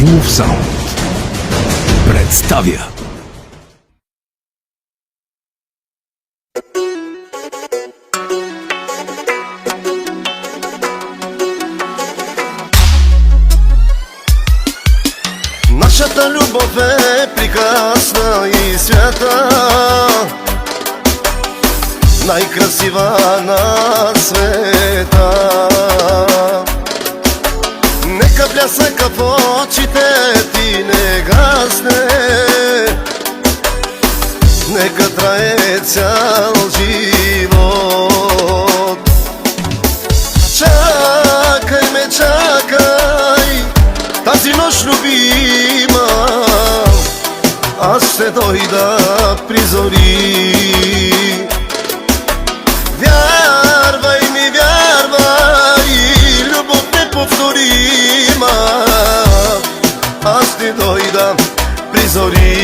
Triumf Sound przedstawia. Нашата любов е прекрасна и свята, най-красива на света. Нека блясъка в очите ти не гасне, нека трае цял живот. Чакай ме, чакай, тази нощ любима, аз ще дойда при зори. Вярвай ми, вярвай, любов неповторима, аз ще дойда при зори.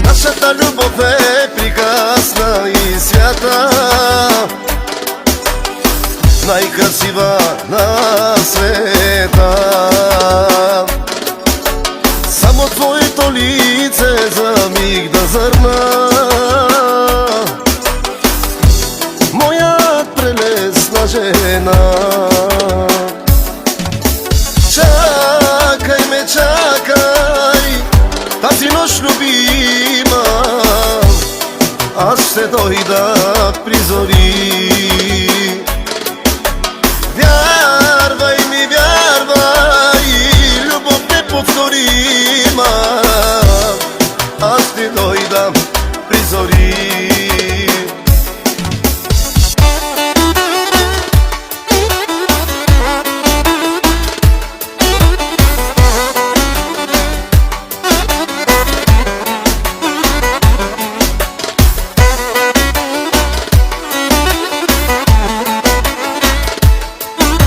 Нашата любов е прекрасна и свята, най-красива на света. Само твоето лице за миг да зърна, моят прелесна жена. Чакай ме, чакай, тази нощ любима, аз ще дойда при зори. Вярвай ми, вярвай, любов неповторима, аз ще дойда при зори.